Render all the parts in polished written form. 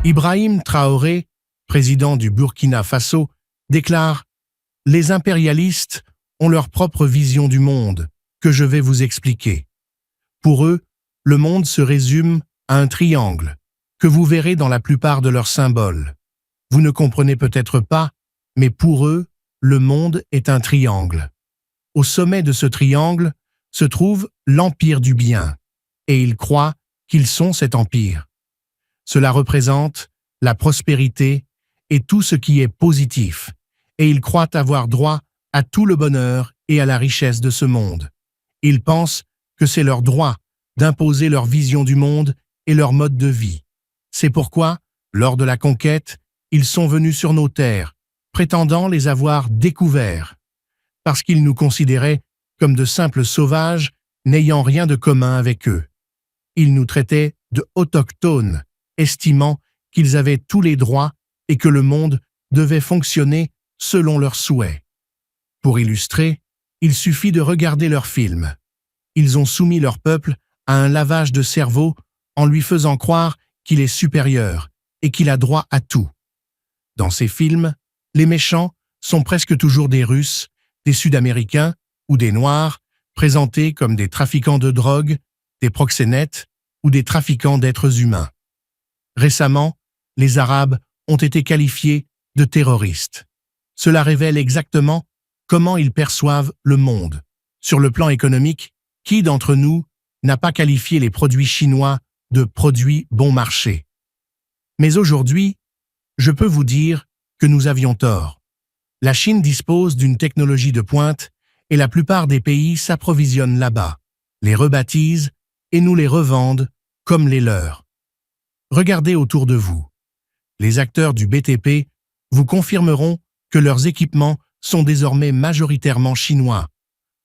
Ibrahim Traoré, président du Burkina Faso, déclare « Les impérialistes ont leur propre vision du monde, que je vais vous expliquer. Pour eux, le monde se résume à un triangle, que vous verrez dans la plupart de leurs symboles. Vous ne comprenez peut-être pas, mais pour eux, le monde est un triangle. Au sommet de ce triangle se trouve l'empire du bien, et ils croient qu'ils sont cet empire. Cela représente la prospérité et tout ce qui est positif, et ils croient avoir droit à tout le bonheur et à la richesse de ce monde. Ils pensent que c'est leur droit d'imposer leur vision du monde et leur mode de vie. C'est pourquoi, lors de la conquête, ils sont venus sur nos terres, prétendant les avoir découverts, parce qu'ils nous considéraient comme de simples sauvages n'ayant rien de commun avec eux. Ils nous traitaient de autochtones, estimant qu'ils avaient tous les droits et que le monde devait fonctionner selon leurs souhaits. Pour illustrer, il suffit de regarder leurs films. Ils ont soumis leur peuple à un lavage de cerveau en lui faisant croire qu'il est supérieur et qu'il a droit à tout. Dans ces films, les méchants sont presque toujours des Russes, des Sud-Américains ou des Noirs, présentés comme des trafiquants de drogue, des proxénètes ou des trafiquants d'êtres humains. Récemment, les Arabes ont été qualifiés de terroristes. Cela révèle exactement comment ils perçoivent le monde. Sur le plan économique, qui d'entre nous n'a pas qualifié les produits chinois de produits bon marché? Mais aujourd'hui, je peux vous dire que nous avions tort. La Chine dispose d'une technologie de pointe et la plupart des pays s'approvisionnent là-bas, les rebaptisent et nous les revendent comme les leurs. Regardez autour de vous. Les acteurs du BTP vous confirmeront que leurs équipements sont désormais majoritairement chinois.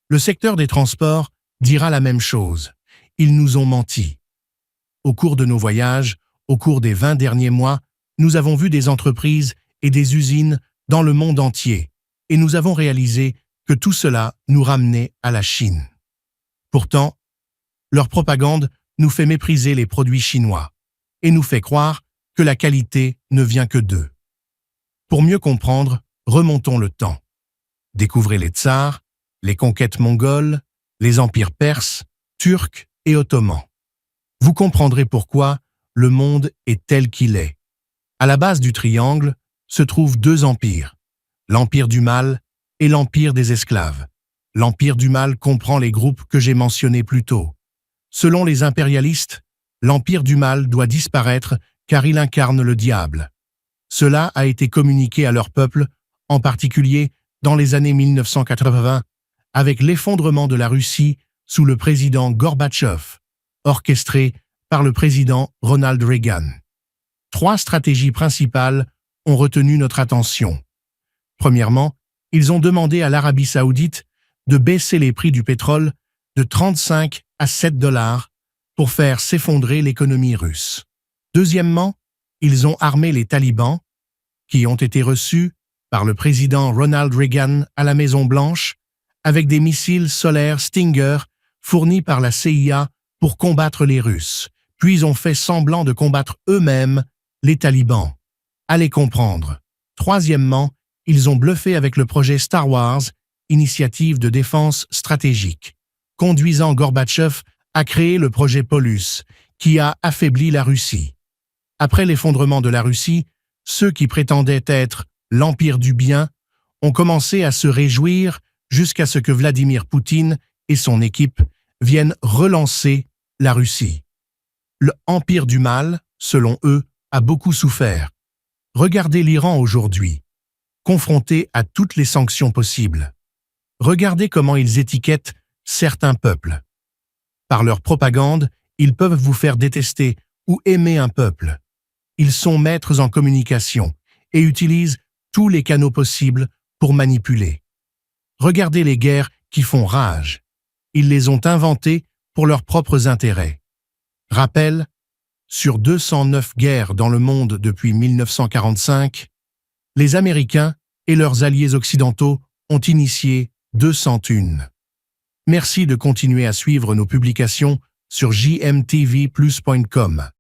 Le secteur des transports dira la même chose. Ils nous ont menti. Au cours de nos voyages, au cours des 20 derniers mois, nous avons vu des entreprises et des usines dans le monde entier, et nous avons réalisé que tout cela nous ramenait à la Chine. Pourtant, leur propagande nous fait mépriser les produits chinois et nous fait croire que la qualité ne vient que d'eux. Pour mieux comprendre, remontons le temps. Découvrez les tsars, les conquêtes mongoles, les empires perses, turcs et ottomans. Vous comprendrez pourquoi le monde est tel qu'il est. À la base du triangle se trouvent deux empires, l'empire du mal et l'empire des esclaves. L'empire du mal comprend les groupes que j'ai mentionnés plus tôt. Selon les impérialistes, l'empire du mal doit disparaître car il incarne le diable. Cela a été communiqué à leur peuple, en particulier dans les années 1980, avec l'effondrement de la Russie sous le président Gorbatchev, orchestré par le président Ronald Reagan. 3 stratégies principales ont retenu notre attention. Premièrement, ils ont demandé à l'Arabie saoudite de baisser les prix du pétrole de 35 à 7 $ pour faire s'effondrer l'économie russe. Deuxièmement, ils ont armé les talibans, qui ont été reçus par le président Ronald Reagan à la Maison-Blanche, avec des missiles solaires Stinger fournis par la CIA pour combattre les Russes, puis ont fait semblant de combattre eux-mêmes les talibans. Allez comprendre. Troisièmement, ils ont bluffé avec le projet Star Wars, initiative de défense stratégique, conduisant Gorbatchev à créer le projet Polus, qui a affaibli la Russie. Après l'effondrement de la Russie, ceux qui prétendaient être l'empire du bien ont commencé à se réjouir jusqu'à ce que Vladimir Poutine et son équipe viennent relancer la Russie. Le empire du mal, selon eux, a beaucoup souffert. Regardez l'Iran aujourd'hui, confronté à toutes les sanctions possibles. Regardez comment ils étiquettent certains peuples. Par leur propagande, ils peuvent vous faire détester ou aimer un peuple. Ils sont maîtres en communication et utilisent tous les canaux possibles pour manipuler. Regardez les guerres qui font rage. Ils les ont inventées pour leurs propres intérêts. Rappel, sur 209 guerres dans le monde depuis 1945, les Américains et leurs alliés occidentaux ont initié 201. Merci de continuer à suivre nos publications sur jmtvplus.com.